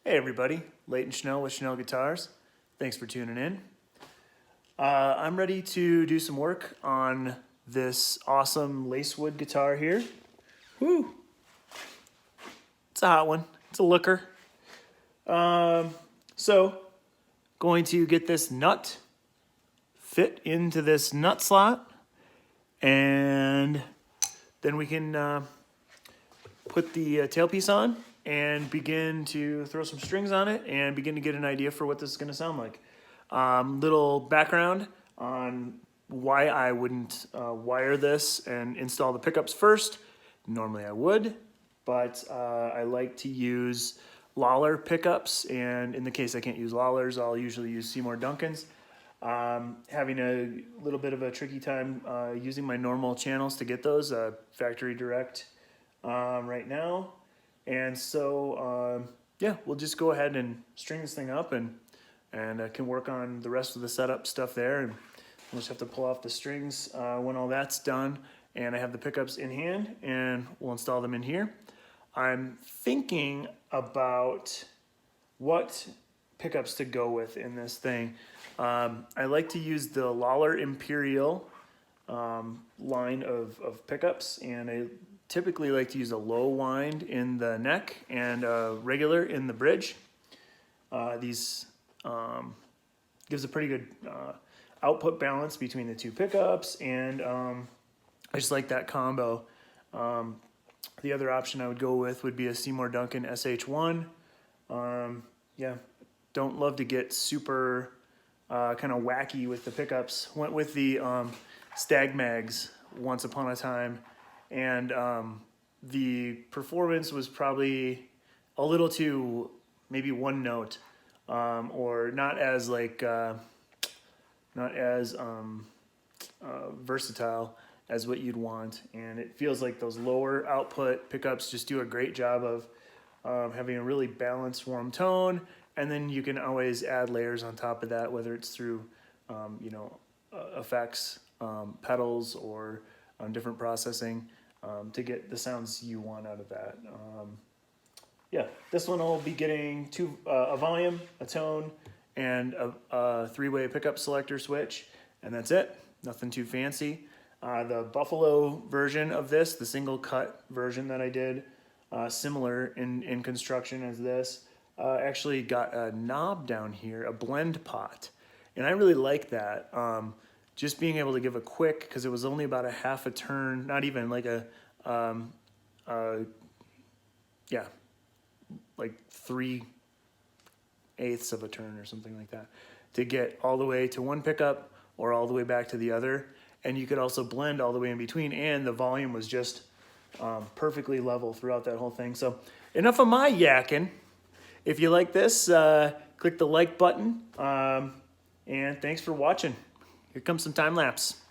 Hey everybody, Leighton Schnell with Schnell Guitars. Thanks for tuning in. I'm ready to do some work on this awesome lacewood guitar here. Woo! It's a hot one. It's a looker. So, going to get this nut fit into this nut slot, and then we can put the tailpiece on and begin to throw some strings on it and begin to get an idea for what this is going to sound like. Little background on why I wouldn't wire this and install the pickups first. Normally I would, but I like to use Lawler pickups, and in the case I can't use Lawlers, I'll usually use Seymour Duncans. Having a little bit of a tricky time using my normal channels to get those, factory direct right now. And so, yeah, we'll just go ahead and string this thing up and can work on the rest of the setup stuff there. And we'll just have to pull off the strings when all that's done. And I have the pickups in hand, and we'll install them in here. I'm thinking about what pickups to go with in this thing. I like to use the Lawler Imperial line of pickups, and I typically like to use a low wind in the neck and a regular in the bridge. These gives a pretty good output balance between the two pickups, and I just like that combo. The other option I would go with would be a Seymour Duncan SH1. Yeah, don't love to get super kind of wacky with the pickups. Went with the Stag Mags once upon a time, and the performance was probably a little too maybe one note, or not as versatile as what you'd want. And it feels like those lower output pickups just do a great job of having a really balanced warm tone, and then you can always add layers on top of that, whether it's through effects, pedals, or different processing to get the sounds you want out of that. Yeah, this one will be getting a volume, a tone, and a three-way pickup selector switch, and that's it. Nothing too fancy. The Buffalo version of this, the single cut version that I did, similar in construction as this, actually got a knob down here, a blend pot, and I really like that. Just being able to give a quick, because it was only about a half a turn, not even like yeah, like 3/8 of a turn or something like that, to get all the way to one pickup or all the way back to the other. And you could also blend all the way in between, and the volume was just perfectly level throughout that whole thing. So enough of my yakking. If you like this, click the like button, and thanks for watching. Here comes some time lapse.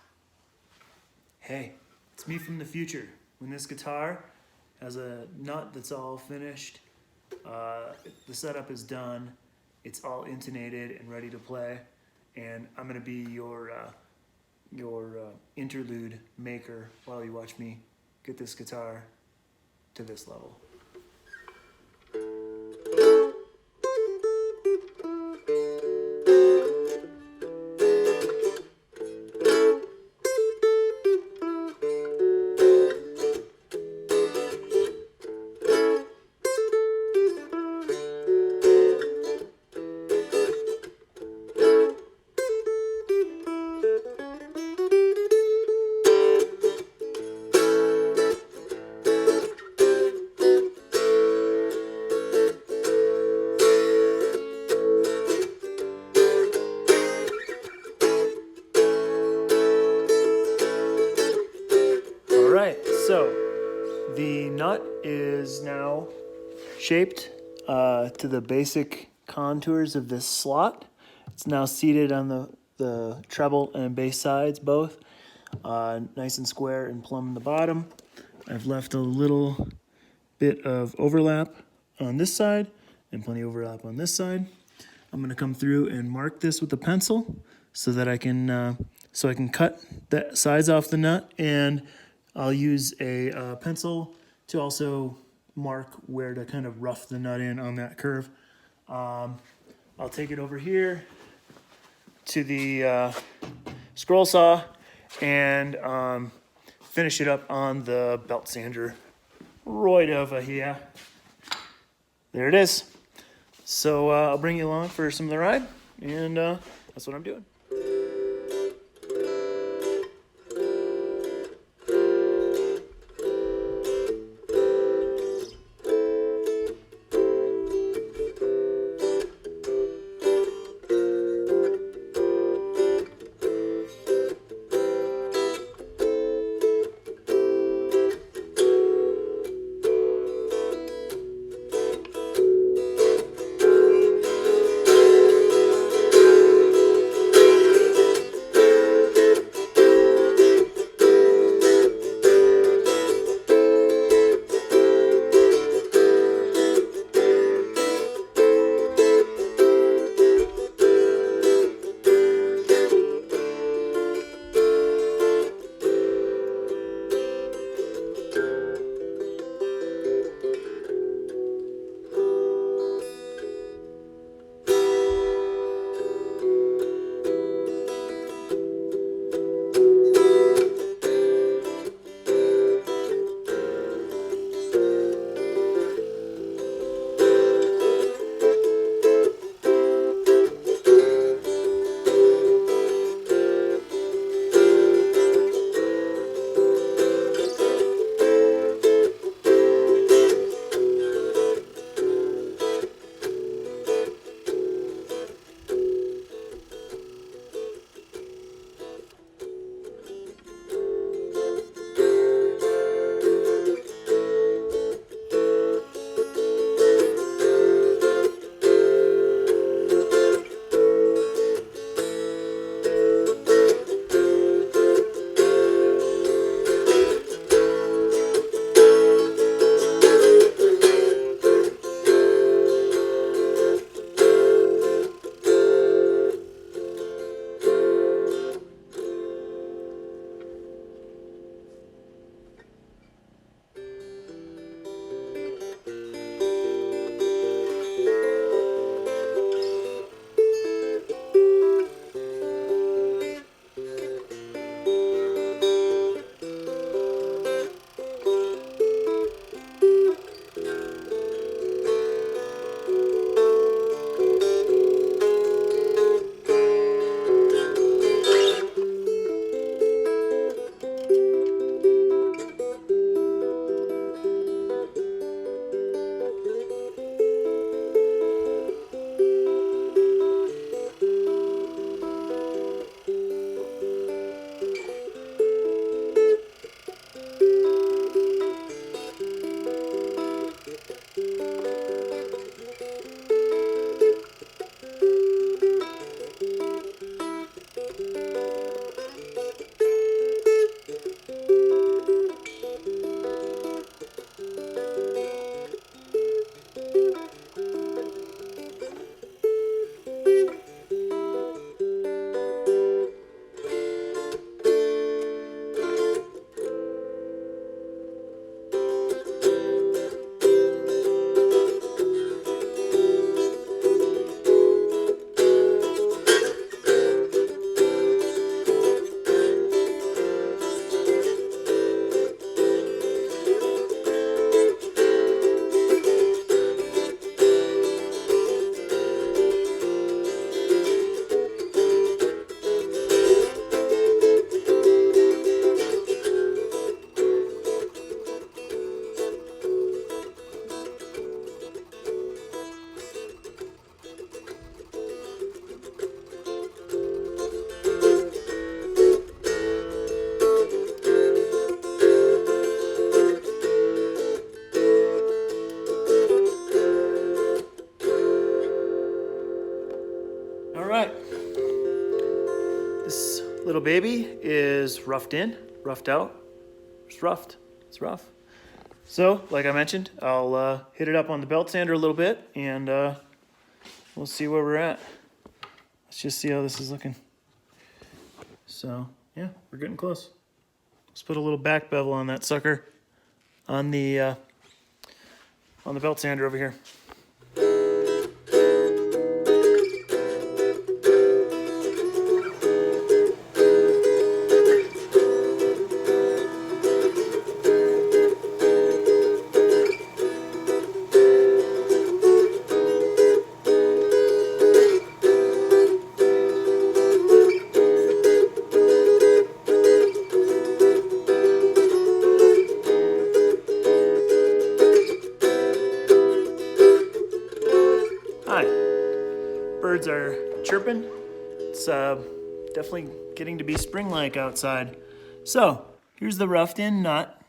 Hey, it's me from the future. When this guitar has a nut that's all finished, the setup is done, it's all intonated and ready to play, and I'm gonna be your interlude maker while you watch me get this guitar to this level. So the nut is now shaped to the basic contours of this slot. It's now seated on the treble and bass sides both, nice and square and plumb in the bottom. I've left a little bit of overlap on this side and plenty of overlap on this side. I'm going to come through and mark this with a pencil so that I can cut the sides off the nut, and I'll use a pencil to also mark where to kind of rough the nut in on that curve. I'll take it over here to the scroll saw and finish it up on the belt sander right over here. There it is. So I'll bring you along for some of the ride, and that's what I'm doing. little baby is roughed in, roughed out. It's roughed. It's rough. So, like I mentioned, I'll hit it up on the belt sander a little bit, and we'll see where we're at. Let's just see how this is looking. So, yeah, we're getting close. Let's put a little back bevel on that sucker on the belt sander over here. Hi. Birds are chirping. It's definitely getting to be spring-like outside. So, here's the roughed-in nut.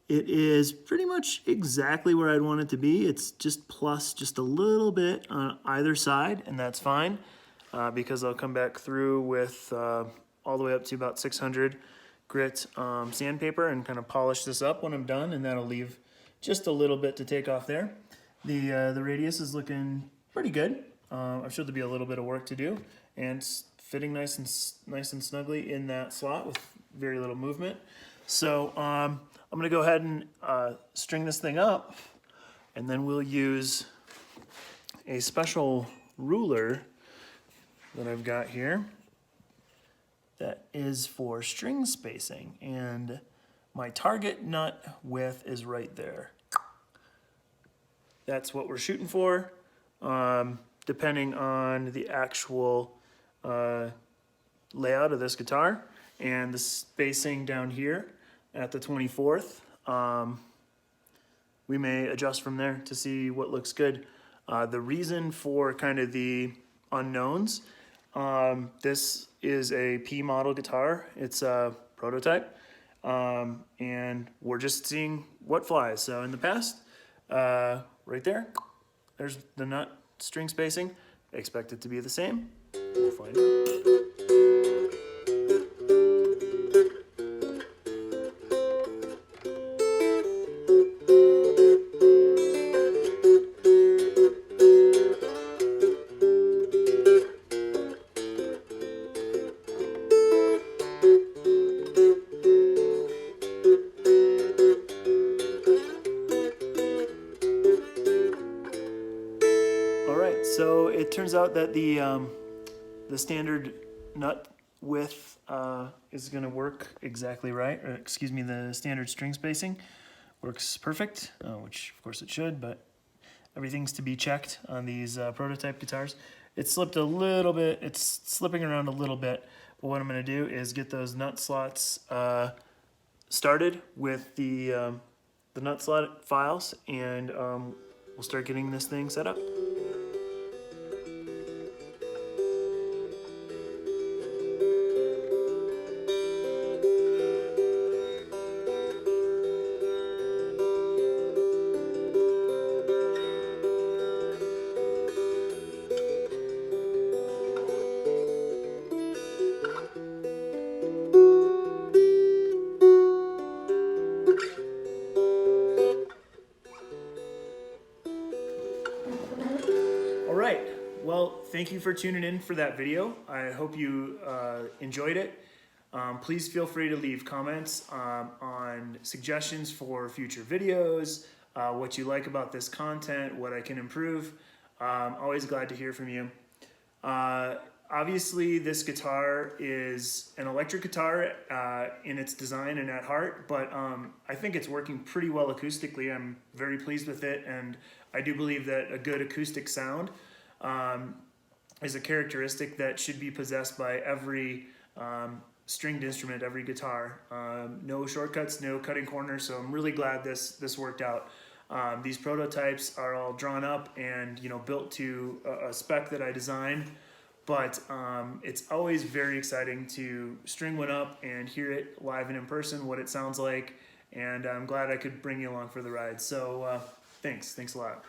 It is pretty much exactly where I'd want it to be. It's just plus just a little bit on either side, and that's fine because I'll come back through with all the way up to about 600 grit sandpaper and kind of polish this up when I'm done, and that'll leave just a little bit to take off there. The radius is looking pretty good. I'm sure there'll be a little bit of work to do, and it's fitting nice and snugly in that slot with very little movement. So I'm gonna go ahead and string this thing up, and then we'll use a special ruler that I've got here that is for string spacing, and my target nut width is right there. That's what we're shooting for, depending on the actual layout of this guitar and the spacing down here at the 24th. We may adjust from there to see what looks good. The reason for kind of the unknowns, this is a P model guitar. It's a prototype, and we're just seeing what flies. So in the past, right there's the nut string spacing. Expect it to be the same. We'll find out. So it turns out that the standard nut width is going to work exactly right. Or, excuse me, the standard string spacing works perfect, which of course it should, but everything's to be checked on these prototype guitars. It slipped a little bit. It's slipping around a little bit. But what I'm going to do is get those nut slots started with the nut slot files, and we'll start getting this thing set up. Alright, well, thank you for tuning in for that video. I hope you enjoyed it. Please feel free to leave comments on suggestions for future videos, what you like about this content, what I can improve. Always glad to hear from you. Obviously, this guitar is an electric guitar in its design and at heart, but I think it's working pretty well acoustically. I'm very pleased with it, and I do believe that a good acoustic sound is a characteristic that should be possessed by every stringed instrument, every guitar. No shortcuts, no cutting corners, so I'm really glad this worked out. These prototypes are all drawn up and built to a spec that I designed, but it's always very exciting to string one up and hear it live and in person, what it sounds like, and I'm glad I could bring you along for the ride. So thanks a lot.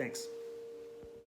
Thanks.